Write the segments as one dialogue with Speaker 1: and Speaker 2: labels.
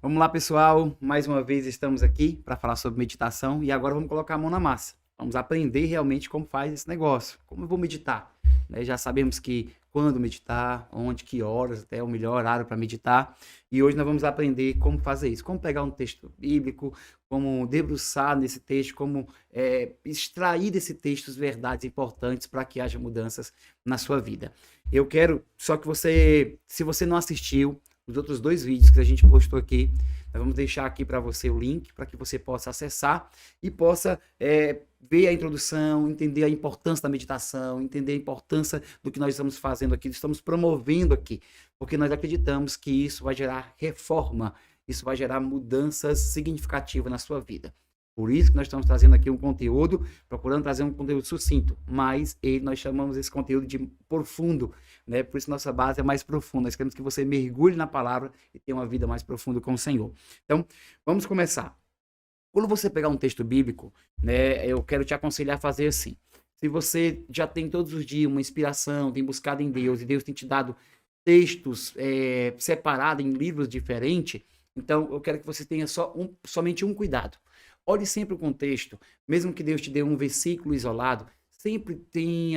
Speaker 1: Vamos lá, pessoal. Mais uma vez estamos aqui para falar sobre meditação e agora vamos colocar a mão na massa. Vamos aprender realmente como faz esse negócio. Como eu vou meditar? Já sabemos que quando meditar, onde, que horas, até o melhor horário para meditar. E hoje nós vamos aprender como fazer isso. Como pegar um texto bíblico, como debruçar nesse texto, como extrair desse texto as verdades importantes para que haja mudanças na sua vida. Eu quero só que você, se você não assistiu, os outros dois vídeos que a gente postou aqui. Nós vamos deixar aqui para você o link para que você possa acessar e possa ver a introdução, entender a importância da meditação, entender a importância do que nós estamos fazendo aqui, estamos promovendo aqui, porque nós acreditamos que isso vai gerar reforma, isso vai gerar mudanças significativas na sua vida. Por isso que nós estamos trazendo aqui um conteúdo, procurando trazer um conteúdo sucinto, mas nós chamamos esse conteúdo de profundo, né? Por isso nossa base é mais profunda. Nós queremos que você mergulhe na palavra e tenha uma vida mais profunda com o Senhor. Então, vamos começar. Quando você pegar um texto bíblico, né, eu quero te aconselhar a fazer assim. Se você já tem todos os dias uma inspiração, tem buscado em Deus, e Deus tem te dado textos separados em livros diferentes, então eu quero que você tenha somente um cuidado. Olhe sempre o contexto, mesmo que Deus te dê um versículo isolado, sempre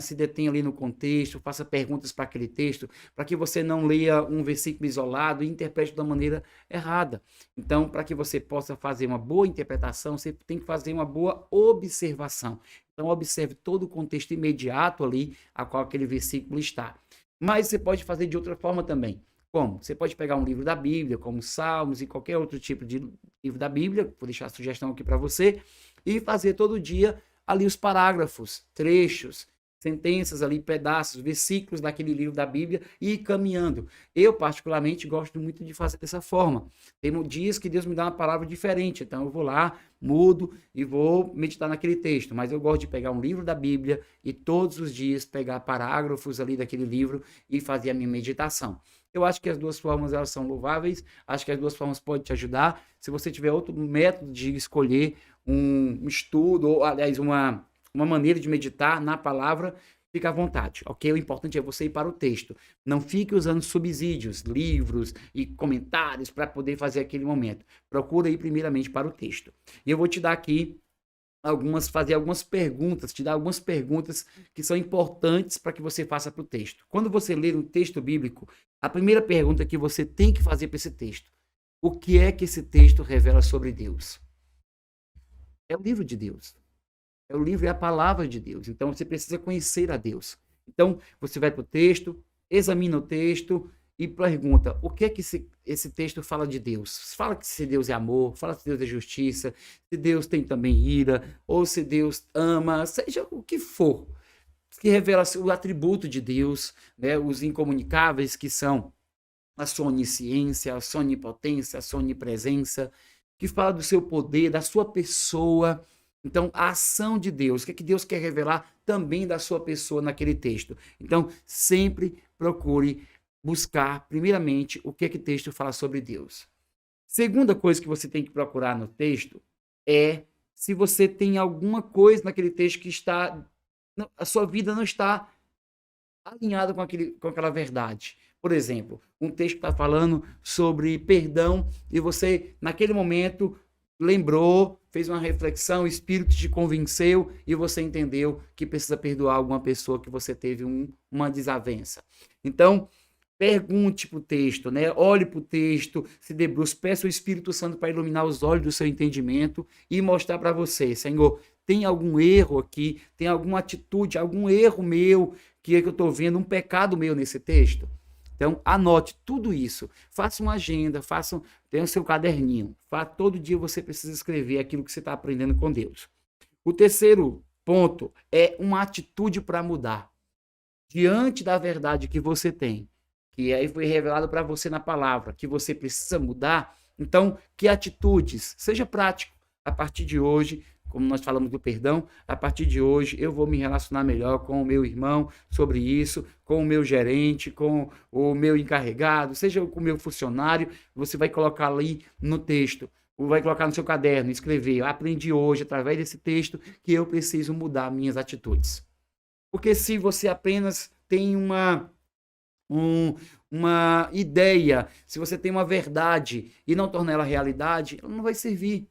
Speaker 1: se detenha ali no contexto, faça perguntas para aquele texto, para que você não leia um versículo isolado e interprete da maneira errada. Então, para que você possa fazer uma boa interpretação, você tem que fazer uma boa observação. Então, observe todo o contexto imediato ali a qual aquele versículo está. Mas você pode fazer de outra forma também. Como? Você pode pegar um livro da Bíblia, como Salmos e qualquer outro tipo de livro da Bíblia, vou deixar a sugestão aqui para você, e fazer todo dia ali os parágrafos, trechos, sentenças ali, pedaços, versículos daquele livro da Bíblia e ir caminhando. Eu, particularmente, gosto muito de fazer dessa forma. Tem dias que Deus me dá uma palavra diferente, então eu vou lá, mudo e vou meditar naquele texto, mas eu gosto de pegar um livro da Bíblia e todos os dias pegar parágrafos ali daquele livro e fazer a minha meditação. Eu acho que as duas formas elas são louváveis, acho que as duas formas podem te ajudar. Se você tiver outro método de escolher um estudo, ou aliás, uma maneira de meditar na palavra, fica à vontade, ok? O importante é você ir para o texto. Não fique usando subsídios, livros e comentários para poder fazer aquele momento. Procura ir primeiramente para o texto. E eu vou te dar aqui fazer algumas perguntas, te dar algumas perguntas que são importantes para que você faça para o texto. Quando você ler um texto bíblico, a primeira pergunta que você tem que fazer para esse texto: o que é que esse texto revela sobre Deus? É o livro de Deus. É o livro, é a palavra de Deus. Então você precisa conhecer a Deus. Então você vai para o texto, examina o texto e pergunta: o que é que esse texto fala de Deus? Fala que se Deus é amor, fala se Deus é justiça, se Deus tem também ira, ou se Deus ama, seja o que for, que revela o atributo de Deus, né? Os incomunicáveis que são a sua onisciência, a sua onipotência, a sua onipresença, que fala do seu poder, da sua pessoa. Então, a ação de Deus, o que é que Deus quer revelar também da sua pessoa naquele texto. Então, sempre procure buscar, primeiramente, o que é que o texto fala sobre Deus. Segunda coisa que você tem que procurar no texto é se você tem alguma coisa naquele texto que está, a sua vida não está alinhada com aquela verdade. Por exemplo, um texto está falando sobre perdão e você, naquele momento, lembrou, fez uma reflexão, o Espírito te convenceu e você entendeu que precisa perdoar alguma pessoa que você teve uma desavença. Então, pergunte para o texto, né? Olhe para o texto, se debruce, peça o Espírito Santo para iluminar os olhos do seu entendimento e mostrar para você: Senhor, tem algum erro aqui, tem alguma atitude, algum erro meu que eu estou vendo, um pecado meu nesse texto? Então, anote tudo isso. Faça uma agenda, tenha o seu caderninho. Todo dia você precisa escrever aquilo que você está aprendendo com Deus. O terceiro ponto é uma atitude para mudar. Diante da verdade que você tem, que aí foi revelado para você na palavra, que você precisa mudar, então, que atitudes? Seja prático. A partir de hoje, como nós falamos do perdão, a partir de hoje eu vou me relacionar melhor com o meu irmão sobre isso, com o meu gerente, com o meu encarregado, seja com o meu funcionário, você vai colocar ali no texto, vai colocar no seu caderno, escrever: eu aprendi hoje, através desse texto, que eu preciso mudar minhas atitudes. Porque se você apenas tem uma ideia, se você tem uma verdade e não tornar ela realidade, ela não vai servir.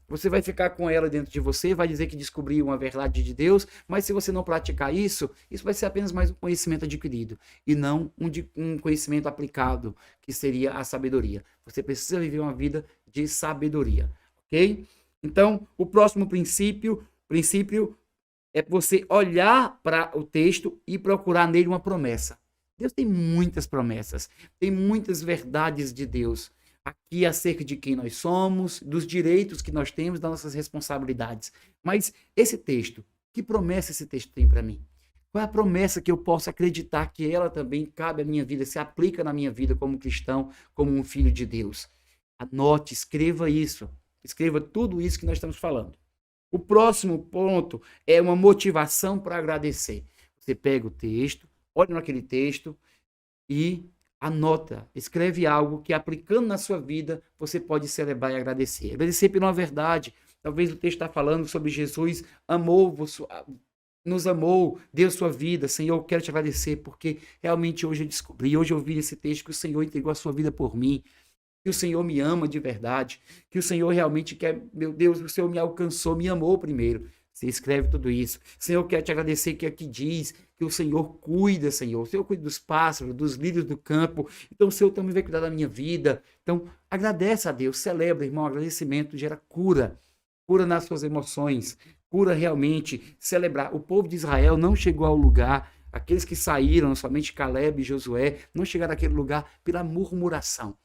Speaker 1: Você vai ficar com ela dentro de você, vai dizer que descobriu uma verdade de Deus, mas se você não praticar isso, isso vai ser apenas mais um conhecimento adquirido e não um conhecimento aplicado, que seria a sabedoria. Você precisa viver uma vida de sabedoria, ok? Então, o próximo princípio é você olhar para o texto e procurar nele uma promessa. Deus tem muitas promessas, tem muitas verdades de Deus aqui acerca de quem nós somos, dos direitos que nós temos, das nossas responsabilidades. Mas esse texto, que promessa esse texto tem para mim? Qual é a promessa que eu posso acreditar que ela também cabe à minha vida, se aplica na minha vida como cristão, como um filho de Deus? Anote, escreva isso. Escreva tudo isso que nós estamos falando. O próximo ponto é uma motivação para agradecer. Você pega o texto, olha naquele texto e anota, escreve algo que aplicando na sua vida você pode celebrar e agradecer. Agradecer pela verdade. Talvez o texto está falando sobre Jesus nos amou, deu sua vida. Senhor, eu quero te agradecer porque realmente hoje eu descobri, hoje eu vi esse texto que o Senhor entregou a sua vida por mim. Que o Senhor me ama de verdade, que o Senhor realmente quer, meu Deus, o Senhor me alcançou, me amou primeiro. Você escreve tudo isso. Senhor, eu quero te agradecer que aqui diz que o Senhor cuida, Senhor. O Senhor cuida dos pássaros, dos lírios do campo. Então o Senhor também vai cuidar da minha vida. Então agradece a Deus, celebra, irmão. Agradecimento gera cura. Cura nas suas emoções. Cura realmente. Celebrar. O povo de Israel não chegou ao lugar. Aqueles que saíram, somente Caleb e Josué, não chegaram àquele lugar pela murmuração.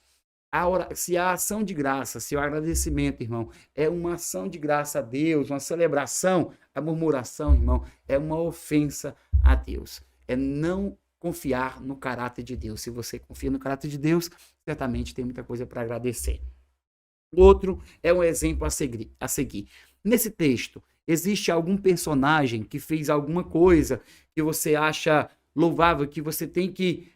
Speaker 1: Se a ação de graça, se o agradecimento, irmão, é uma ação de graça a Deus, uma celebração, a murmuração, irmão, é uma ofensa a Deus. É não confiar no caráter de Deus. Se você confia no caráter de Deus, certamente tem muita coisa para agradecer. Outro é um exemplo a seguir. Nesse texto, existe algum personagem que fez alguma coisa que você acha louvável, que você tem que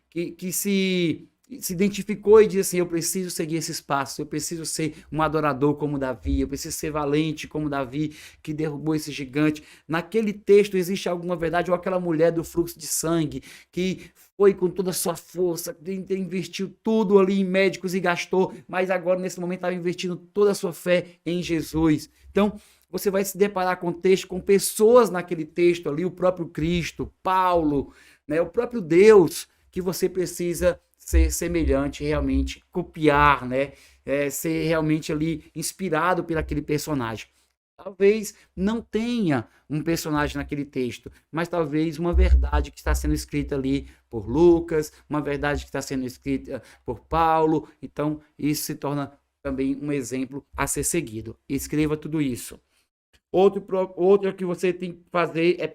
Speaker 1: se identificou e disse assim, eu preciso seguir esses passos, eu preciso ser um adorador como Davi, eu preciso ser valente como Davi, que derrubou esse gigante. Naquele texto existe alguma verdade, ou aquela mulher do fluxo de sangue, que foi com toda a sua força, investiu tudo ali em médicos e gastou, mas agora nesse momento estava investindo toda a sua fé em Jesus. Então, você vai se deparar com texto, com pessoas naquele texto ali, o próprio Cristo, Paulo, né, o próprio Deus, que você precisa ser semelhante, realmente copiar, né? Ser realmente ali inspirado por aquele personagem. Talvez não tenha um personagem naquele texto, mas talvez uma verdade que está sendo escrita ali por Lucas, uma verdade que está sendo escrita por Paulo. Então, isso se torna também um exemplo a ser seguido. Escreva tudo isso. Outro que você tem que fazer é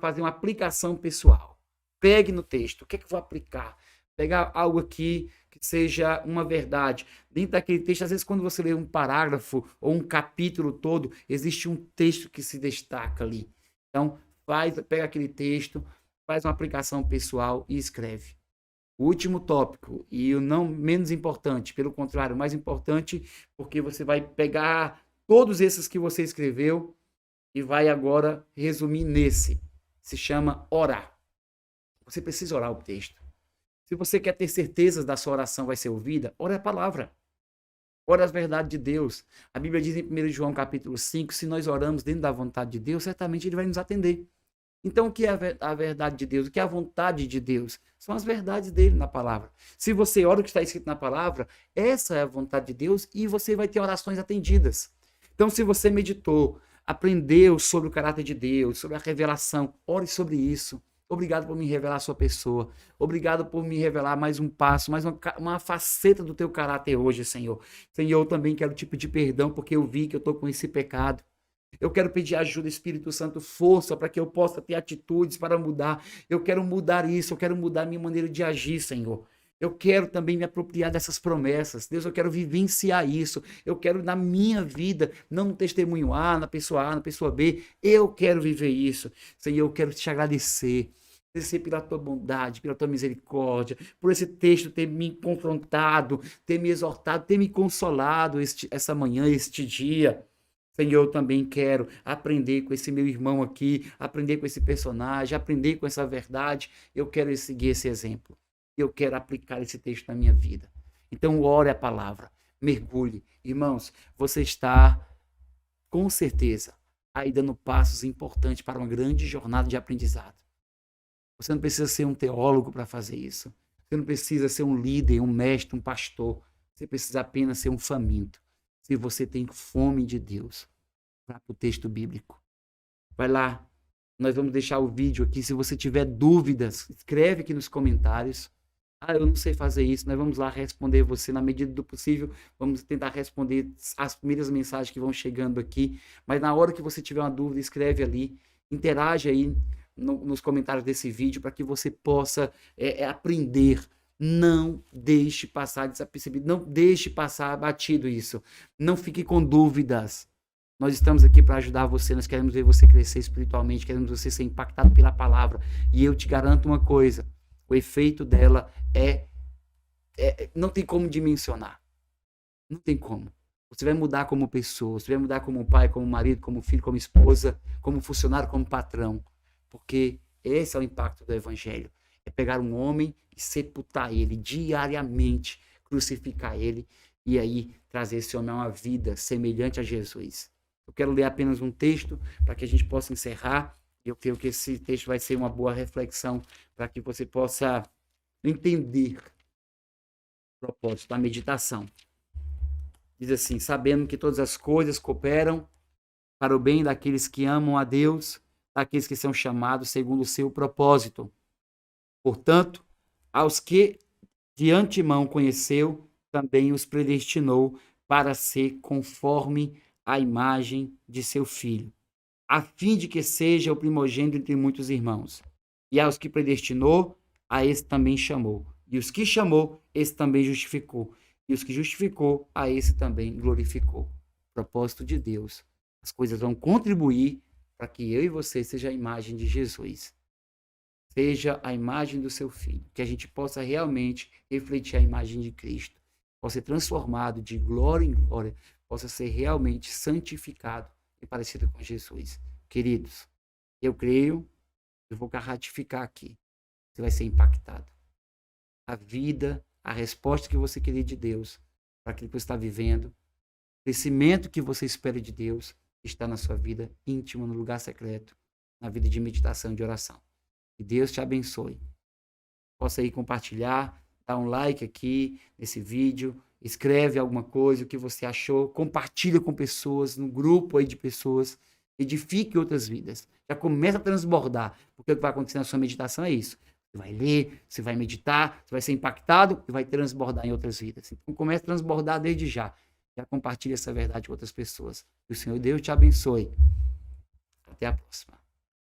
Speaker 1: fazer uma aplicação pessoal. Pegue no texto. O que é que eu vou aplicar? Pegar algo aqui que seja uma verdade. Dentro daquele texto, às vezes, quando você lê um parágrafo ou um capítulo todo, existe um texto que se destaca ali. Então, pega aquele texto, faz uma aplicação pessoal e escreve. O último tópico, e o não menos importante, pelo contrário, o mais importante, porque você vai pegar todos esses que você escreveu e vai agora resumir nesse. Se chama orar. Você precisa orar o texto. Se você quer ter certeza da sua oração vai ser ouvida, ore a palavra. Ore as verdades de Deus. A Bíblia diz em 1 João capítulo 5, se nós oramos dentro da vontade de Deus, certamente Ele vai nos atender. Então, o que é a verdade de Deus? O que é a vontade de Deus? São as verdades dele na palavra. Se você ora o que está escrito na palavra, essa é a vontade de Deus e você vai ter orações atendidas. Então, se você meditou, aprendeu sobre o caráter de Deus, sobre a revelação, ore sobre isso. Obrigado por me revelar a sua pessoa. Obrigado por me revelar mais um passo, mais uma faceta do teu caráter hoje, Senhor. Senhor, eu também quero te pedir perdão porque eu vi que eu estou com esse pecado. Eu quero pedir ajuda, Espírito Santo, força para que eu possa ter atitudes para mudar. Eu quero mudar isso, eu quero mudar a minha maneira de agir, Senhor. Eu quero também me apropriar dessas promessas. Deus, eu quero vivenciar isso. Eu quero na minha vida, não no testemunho A, na pessoa B. Eu quero viver isso. Senhor, eu quero te agradecer pela tua bondade, pela tua misericórdia, por esse texto ter me confrontado, ter me exortado, ter me consolado essa manhã, este dia. Senhor, eu também quero aprender com esse meu irmão aqui, aprender com esse personagem, aprender com essa verdade. Eu quero seguir esse exemplo. e eu quero aplicar esse texto na minha vida. Então, ore a palavra, mergulhe. Irmãos, você está, com certeza, aí dando passos importantes para uma grande jornada de aprendizado. Você não precisa ser um teólogo para fazer isso. Você não precisa ser um líder, um mestre, um pastor. Você precisa apenas ser um faminto. Se você tem fome de Deus, vá para o texto bíblico. Vai lá. Nós vamos deixar o vídeo aqui. Se você tiver dúvidas, escreve aqui nos comentários. Eu não sei fazer isso. Nós vamos lá responder você na medida do possível. Vamos tentar responder as primeiras mensagens que vão chegando aqui. Mas na hora que você tiver uma dúvida, escreve ali. Interage aí nos comentários desse vídeo para que você possa aprender. Não deixe passar desapercebido. Não deixe passar batido isso. Não fique com dúvidas. Nós estamos aqui para ajudar você, nós queremos ver você crescer espiritualmente, queremos você ser impactado pela palavra. E eu te garanto uma coisa, o efeito dela não tem como dimensionar. Não tem como. Você vai mudar como pessoa, você vai mudar como pai, como marido, como filho, como esposa, como funcionário, como patrão. Porque esse é o impacto do evangelho. É pegar um homem e sepultar ele diariamente, crucificar ele e aí trazer esse homem a uma vida semelhante a Jesus. Eu quero ler apenas um texto para que a gente possa encerrar. Eu creio que esse texto vai ser uma boa reflexão para que você possa entender o propósito da meditação. Diz assim: sabendo que todas as coisas cooperam para o bem daqueles que amam a Deus, daqueles que são chamados segundo o seu propósito. Portanto, aos que de antemão conheceu, também os predestinou para ser conforme a imagem de seu filho, a fim de que seja o primogênito entre muitos irmãos. E aos que predestinou, a esse também chamou. E os que chamou, esse também justificou. E os que justificou, a esse também glorificou. Propósito de Deus. As coisas vão contribuir para que eu e você seja a imagem de Jesus. Seja a imagem do seu filho. Que a gente possa realmente refletir a imagem de Cristo. Possa ser transformado de glória em glória. Possa ser realmente santificado e parecido com Jesus. Queridos, eu creio, eu vou ratificar aqui. Você vai ser impactado. A vida, a resposta que você queria de Deus, para aquilo que você está vivendo, o crescimento que você espera de Deus, está na sua vida íntima, no lugar secreto, na vida de meditação e de oração. Que Deus te abençoe. Possa aí compartilhar, dar um like aqui nesse vídeo, escreve alguma coisa, o que você achou, compartilha com pessoas, no grupo aí de pessoas, edifique outras vidas. Já começa a transbordar, porque o que vai acontecer na sua meditação é isso. Você vai ler, você vai meditar, você vai ser impactado e vai transbordar em outras vidas. Então comece a transbordar desde já. Já compartilhe essa verdade com outras pessoas. Que o Senhor Deus te abençoe. Até a próxima.